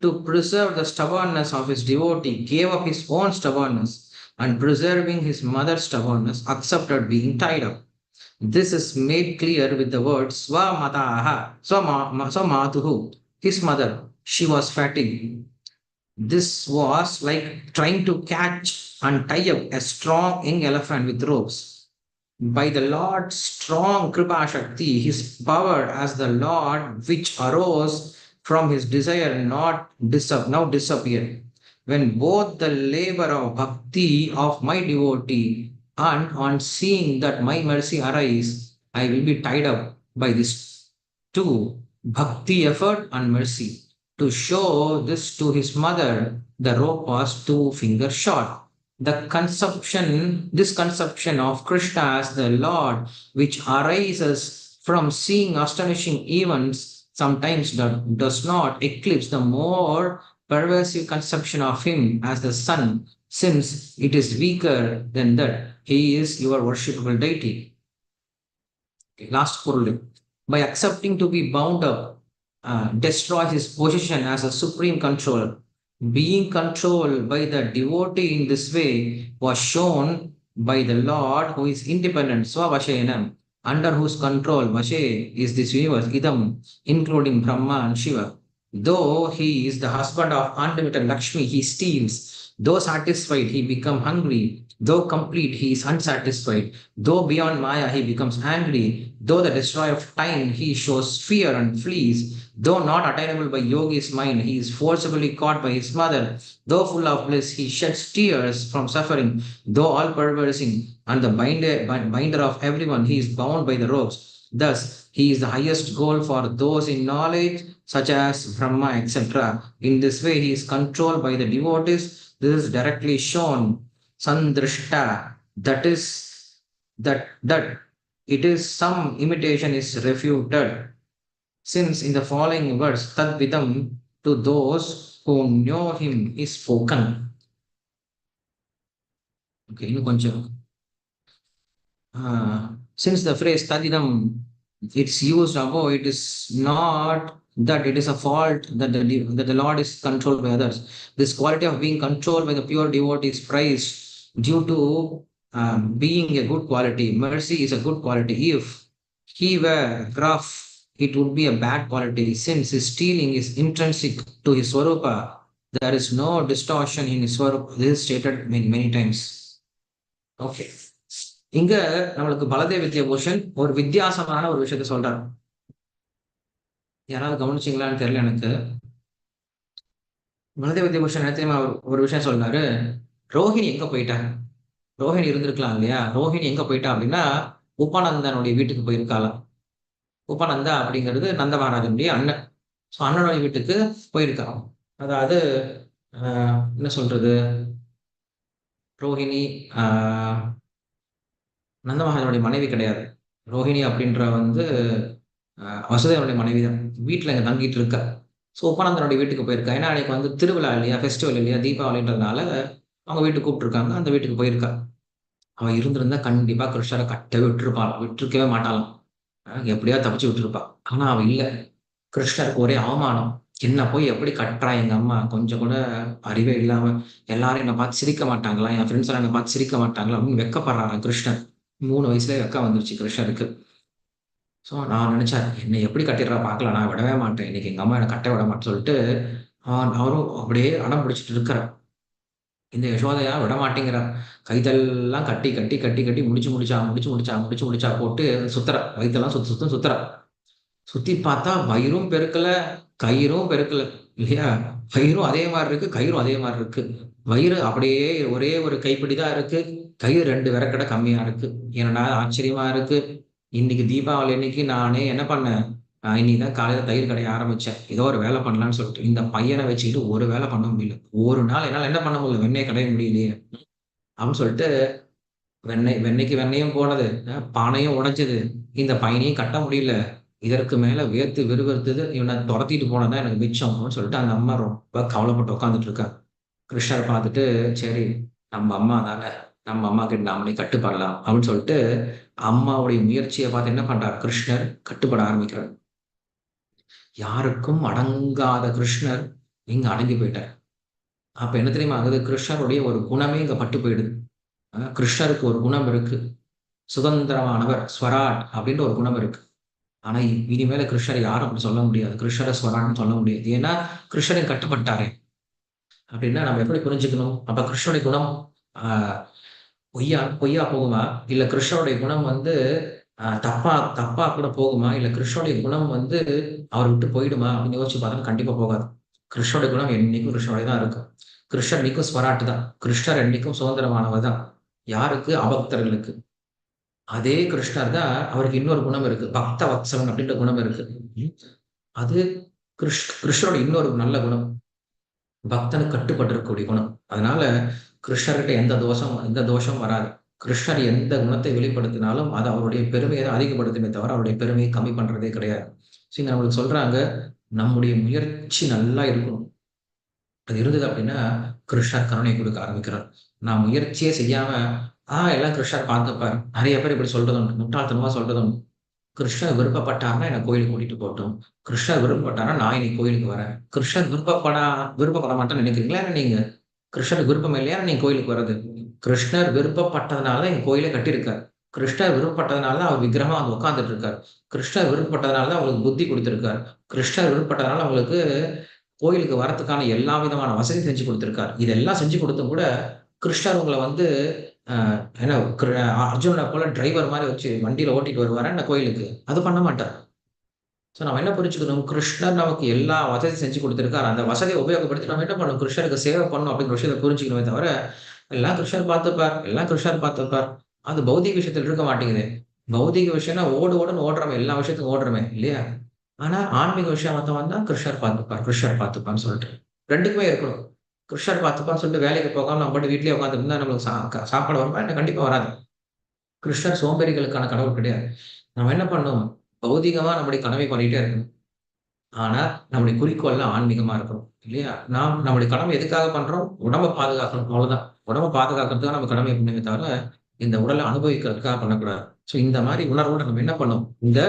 to preserve the stubbornness of his devotee, gave up his own stubbornness, and preserving his mother's stubbornness, accepted being tied up. This is made clear with the words Swamatuhu, his mother. She was fatigued. This was like trying to catch and tie up a strong young elephant with ropes. By the Lord's strong Kripa Shakti, his power as the Lord, which arose from his desire, now disappeared. When both the labor of bhakti of my devotee and on seeing that my mercy arise, I will be tied up by this two, bhakti effort and mercy. To show this to his mother, the rope was 2 fingers short. This conception of Krishna as the Lord, which arises from seeing astonishing events, sometimes does not eclipse the more pervasive conception of him as the Son, since it is weaker than that. He is your worshipable deity. Okay, last porul. By accepting to be bound up, destroys his position as a supreme controller. Being controlled by the devotee in this way was shown by the Lord, who is independent, Swavashayanam, under whose control Vashe is this universe, Idam, including Brahma and Shiva. Though he is the husband of unlimited Lakshmi, he steals. Though satisfied, he becomes hungry. Though complete, he is unsatisfied. Though beyond Maya, he becomes angry. Though the destroyer of time, he shows fear and flees. Though not attainable by yogi's mind, he is forcibly caught by his mother. Though full of bliss, he sheds tears from suffering. Though all perversing and the binder of everyone, he is bound by the ropes. Thus, he is the highest goal for those in knowledge, such as Brahma, etc. In this way, he is controlled by the devotees. This is directly shown, Sandrishta. That is that it is some imitation is refuted. Since in the following verse, Tadvidam to those who know him is spoken. Okay, since the phrase Tadidam it's used above, it is not that it is a fault that the Lord is controlled by others. This quality of being controlled by the pure devotee is prized due to being a good quality. Mercy is a good quality. If he were rough, it would be a bad quality. Since his stealing is intrinsic to his Swarupa, there is no distortion in his Swarupa. This is stated many times. Okay. இங்க நம்மளுக்கு பலதேவ வித்யாபூஷன் ஒரு வித்தியாசமான ஒரு விஷயத்த சொல்றாரு. யாராவது கவனிச்சீங்களான்னு தெரியல எனக்கு. பலதேவ வித்யாபூஷன் என்ன தெரியுமா ஒரு விஷயம் சொல்றாரு. ரோஹிணி எங்க போயிட்டா? ரோஹிணி இருந்திருக்கலாம் இல்லையா? ரோஹிணி எங்க போயிட்டா அப்படின்னா உபானந்தனுடைய வீட்டுக்கு போயிருக்காளாம். உபானந்தா அப்படிங்கிறது நந்த மகாராஜனுடைய அண்ணன். ஸோ அண்ணனுடைய வீட்டுக்கு போயிருக்கான். அதாவது என்ன சொல்றது, ரோஹிணி நந்த மகாராஜனுடைய மனைவி கிடையாது. ரோஹிணி அப்படின்ற வசுதேவனுடைய மனைவி தான். வீட்டில் இங்கே தங்கிட்டு இருக்கா. ஸோ உபானந்தனுடைய வீட்டுக்கு போயிருக்கா. ஏன்னா அன்னைக்கு திருவிழா இல்லையா, ஃபெஸ்டிவல் இல்லையா, தீபாவளின்றதுனால அவங்க வீட்டுக்கு கூப்பிட்டுருக்காங்க. அந்த வீட்டுக்கு போயிருக்கா. அவன் இருந்திருந்தா கண்டிப்பா கிருஷ்ணரை கட்டவே விட்டுருப்பான், விட்டுருக்கவே மாட்டாளாம். எப்படியா தப்பிச்சு விட்டுருப்பா. ஆனா அவ இல்லை. கிருஷ்ணருக்கு ஒரே அவமானம். என்ன போய் எப்படி கட்டுறா எங்க அம்மா, கொஞ்சம் கூட அறிவே இல்லாம. எல்லாரும் என்னை பார்த்து சிரிக்க மாட்டாங்களா, என் ஃப்ரெண்ட்ஸ் எல்லாம் என்னை பார்த்து சிரிக்க மாட்டாங்களா அப்படின்னு வெக்கப்படுறாராம் கிருஷ்ணன். 3 வயசுல வெக்கம் வந்துருச்சு கிருஷ்ணருக்கு. ஸோ நான் நினைச்சேன், என்னை எப்படி கட்டிடுறா பார்க்கலாம், நான் விடவே மாட்டேன், இன்னைக்கு எங்க அம்மா என்னை கட்ட விட மாட்டேன்னு சொல்லிட்டு அவரும் அப்படியே அடம் பிடிச்சிட்டு இருக்கிறார். இந்த யசோதையா விட மாட்டேங்கிறா. கைத்தெல்லாம் கட்டி கட்டி கட்டி கட்டி முடிச்சு முடிச்சா போட்டு சுத்துறா. வயிற்றெல்லாம் சுத்துறா. சுத்தி பார்த்தா வயிறும் பெருக்கல, கயிறும் பெருக்கல இல்லையா? வயிறும் அதே மாதிரி இருக்கு, கயிறும் அதே மாதிரி இருக்கு. வயிறு அப்படியே ஒரே ஒரு கைப்பிடிதான் இருக்கு, கயிறு 2 விரக்கடை கம்மியா இருக்கு. என்னடா ஆச்சரியமா இருக்கு. இன்னைக்கு தீபாவளி அன்னைக்கு நானே என்ன பண்ணேன், இன்னைக்குதான் காலையில தயிர் கடைய ஆரம்பிச்சேன். ஏதோ ஒரு வேலை பண்ணலாம்னு சொல்லிட்டு இந்த பையனை வச்சுக்கிட்டு ஒரு வேலை பண்ண முடியல. ஒரு நாள் என்னால என்ன பண்ண முடியல, வெண்ணெய் கடைய முடியலையே அப்படின்னு சொல்லிட்டு வெண்ணெய்க்கு வெண்ணையும் போனது, பானையும் உடைஞ்சது, இந்த பையனையும் கட்ட முடியல. இதற்கு மேல வேர்த்து விறுவிறுத்தது, இவனை துரத்திட்டு போனதான் எனக்கு மிச்சம் அப்படின்னு சொல்லிட்டு அந்த அம்மா ரொம்ப கவலைப்பட்டு உட்காந்துட்டு இருக்கா. கிருஷ்ணர் பார்த்துட்டு, சரி நம்ம அம்மா தானே, நம்ம அம்மா கிட்ட நாமளே கட்டுப்படலாம் அப்படின்னு சொல்லிட்டு அம்மாவுடைய முயற்சியை பார்த்து என்ன பண்றார், கிருஷ்ணர் கட்டுப்பட ஆரம்பிக்கிறார். யாருக்கும் அடங்காத கிருஷ்ணர் இங்க அடங்கி போயிட்டார். அப்ப என்ன தெரியுமா ஆகுது, கிருஷ்ணருடைய ஒரு குணமே இங்க பட்டு போயிடுது. கிருஷ்ணருக்கு ஒரு குணம் இருக்கு, சுதந்திரமானவர், ஸ்வராட் அப்படின்ற ஒரு குணம் இருக்கு. ஆனா இனிமேல கிருஷ்ணர் யாரும் அப்படி சொல்ல முடியாது, கிருஷ்ணரை ஸ்வராட்னு சொல்ல முடியாது. ஏன்னா கிருஷ்ணரின் கட்டுப்பட்டாரே. அப்படின்னா நம்ம எப்படி புரிஞ்சுக்கணும், அப்ப கிருஷ்ணனுடைய குணம் பொய்யா போகுமா, இல்ல கிருஷ்ணனுடைய குணம் தப்பா கூட போகுமா, இல்ல கிருஷ்ணனுடைய குணம் அவர் விட்டு போயிடுமா அப்படின்னு யோசிச்சு பார்த்தா கண்டிப்பா போகாது. கிருஷ்ணனுடைய குணம் என்னைக்கும் கிருஷ்ணனுடைய தான் இருக்கும். கிருஷ்ணர் என்னைக்கும் ஸ்வராட்டு தான். கிருஷ்ணர் என்னைக்கும் சுதந்திரமானவர் தான். யாருக்கு, அபக்தர்களுக்கு. அதே கிருஷ்ணர் தான், அவருக்கு இன்னொரு குணம் இருக்கு, பக்த வத்சவன் அப்படின்ற குணம் இருக்கு. அது கிருஷ்ணரோட இன்னொரு நல்ல குணம், பக்தனுக்கு கட்டுப்பட்டிருக்கக்கூடிய குணம். அதனால கிருஷ்ணர்கிட்ட எந்த தோஷம் வராது. கிருஷ்ணர் எந்த குணத்தை வெளிப்படுத்தினாலும் அது அவருடைய பெருமையை தான் அதிகப்படுத்துமே தவிர அவருடைய பெருமையை கம்மி பண்றதே கிடையாது. சரி, நம்மளுக்கு சொல்றாங்க, நம்முடைய முயற்சி நல்லா இருக்கணும். அது இருந்தது அப்படின்னா கிருஷ்ணர் கருணை கொடுக்க ஆரம்பிக்கிறார். நான் முயற்சியே செய்யாம எல்லாம் கிருஷ்ணர் பார்த்துப்பாரு. நிறைய பேர் இப்படி சொல்றது உண்டு, முட்டாள்தனமா சொல்றது உண்டு. கிருஷ்ணர் விருப்பப்பட்டாருன்னா என்னை கோயிலுக்கு கூட்டிட்டு போட்டோம், கிருஷ்ணர் விருப்பப்பட்டாருன்னா நான் இன்னைக்கு கோயிலுக்கு வரேன். கிருஷ்ணர் விருப்பப்பட மாட்டேன்னு நினைக்கிறீங்களா நீங்க? கிருஷ்ணருக்கு விருப்பம் இல்லையா நீங்க கோயிலுக்கு வர்றது? கிருஷ்ணர் விருப்பப்பட்டதுனால எங்க கோயிலை கட்டியிருக்காரு. கிருஷ்ணர் விருப்பப்பட்டதுனால தான் அவர் விக்கிரகமா வந்து உட்கார்ந்துட்டு இருக்காரு. கிருஷ்ணர் விருப்பப்பட்டதுனால தான் அவங்களுக்கு புத்தி குடுத்திருக்காரு. கிருஷ்ணர் விருப்பப்பட்டதுனால அவங்களுக்கு கோயிலுக்கு வரதுக்கான எல்லா விதமான வசதி செஞ்சு குடுத்திருக்காரு. இதெல்லாம் செஞ்சு குடுத்தும் கூட, கிருஷ்ணர் உங்கள வந்து அ என்ன அர்ஜுனன போல டிரைவர் மாரி வச்சு வண்டியில ஓட்டிட்டு வருவாரா என்ன கோயிலுக்கு? அது பண்ண மாட்டார். நம்ம என்ன புரிஞ்சுக்கணும்? கிருஷ்ணர் நமக்கு எல்லா வசதி செஞ்சு குடுத்திருக்காரு. அந்த வசதிய உபயோகப்படுத்தி நம்ம என்ன பண்ணணும்? கிருஷ்ணருக்கு சேவை பண்ணணும் அப்படிங்கிற விஷயத்த புரிஞ்சுக்கணுமே தவிர, எல்லாம் கிருஷ்ணர் பார்த்துப்பார், எல்லாம் கிருஷ்ணர் பார்த்துப்பார். அது பௌதீக விஷயத்துல இருக்க மாட்டேங்குதே. பௌதீக விஷயம்னா ஓடு ஓடுன்னு ஓடுறோமே, எல்லா விஷயத்துக்கும் ஓடுறோமே இல்லையா? ஆனா ஆன்மீக விஷயம் வந்தா கிருஷ்ணர் பார்த்துப்பார், கிருஷ்ணர் பார்த்துப்பார்ன்னு சொல்லிட்டு. 2க்குமே இருக்கணும். கிருஷ்ணர் பார்த்துப்பார்ன்னு சொல்லிட்டு வேலைக்கு போகாம நம்ம பாட்டுக்கு வீட்லயே உட்கார்ந்துட்டு நம்மளுக்கு சாப்பாடு வருமா என்ன? கண்டிப்பா வராது. கிருஷ்ணர் சோம்பேறிகளுக்கான கடவுள் கிடையாது. நம்ம என்ன பண்ணணும்? பௌதீகமா நம்முடைய கடமை பண்ணிட்டே இருக்கணும். ஆனா, நம்முடைய குறிக்கோள்லாம் ஆன்மீகமா இருக்கணும். இல்லையா? நாம் நம்முடைய கடமை எதுக்காக பண்றோம்? உடம்ப பாதுகாக்கணும். அவ்வளவுதான். உடம்ப பாதுகாக்கிறதுக்கு தான் நம்ம கடமை பண்ணணுமே தவிர, இந்த உடல அனுபவிக்கிறதுக்காக பண்ணக்கூடாது. இந்த மாரி உணர்வோட நம்ம என்ன பண்ணணும்? இந்த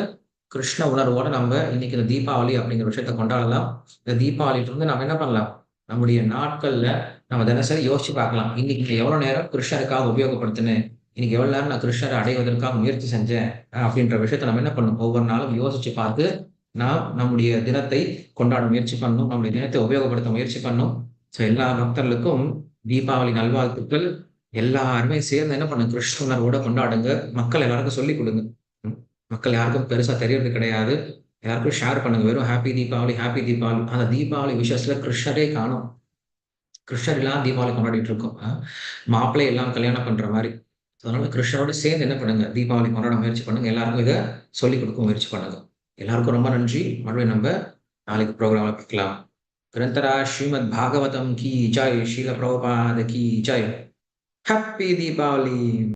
கிருஷ்ண உணர்வோட நம்ம இன்னைக்கு இந்த தீபாவளி அப்படிங்கிற விஷயத்த கொண்டாடலாம். இந்த தீபாவளியிலிருந்து நம்ம என்ன பண்ணலாம்? நம்முடைய நாட்கள்ல நம்ம தினசரி யோசிச்சு பார்க்கலாம். இன்னைக்கு எவ்வளவு நேரம் கிருஷ்ணருக்காக உபயோகப்படுத்தினேன்? இன்னைக்கு எவ்வளவு நேரம் நான் கிருஷ்ணரை அடைவதற்காக முயற்சி செஞ்சேன்? அப்படின்ற விஷயத்த நம்ம என்ன பண்ணணும்? ஒவ்வொரு நாளும் யோசிச்சு பார்த்து நாம் நம்முடைய தினத்தை கொண்டாட முயற்சி பண்ணணும். நம்முடைய தினத்தை உபயோகப்படுத்த முயற்சி பண்ணணும். எல்லா பக்தர்களுக்கும் தீபாவளி நல்வாழ்த்துக்கள். எல்லாருமே சேர்ந்து என்ன பண்ணுங்க, கிருஷ்ண உணர்வோட கொண்டாடுங்க. மக்கள் எல்லாருக்கும் சொல்லிக் குடுங்க. ம். மக்கள் யாருக்கும் பெருசா தெரியறது கிடையாது. எல்லாருக்கும் ஷேர் பண்ணுங்க. வெறும் ஹேப்பி தீபாவளி, ஹேப்பி தீபாவளி. அந்த தீபாவளி விஷயத்துல கிருஷ்ணரே காணோம். கிருஷ்ணர் இல்லாம தீபாவளி கொண்டாடிட்டு இருக்கோம். மாப்பிள்ளை எல்லாம் கல்யாணம் பண்ற மாரி. அதனால கிருஷ்ணரோட சேர்ந்து என்ன பண்ணுங்க, தீபாவளி கொண்டாட முயற்சி பண்ணுங்க. எல்லாருக்கும் இத சொல்லிக் குடுக்க முயற்சி பண்ணுங்க. எல்லாருக்கும் ரொம்ப நன்றி. மறுபடியும் நம்ப நாளைக்கு ப்ரோகிராம்ல பார்க்கலாம். கிரந்தரா ஸ்ரீமத் பாகவதம் கி ஜெய். ஸ்ரீல பிரபுபாத கி ஜெய். ஹேப்பி தீபாவளி!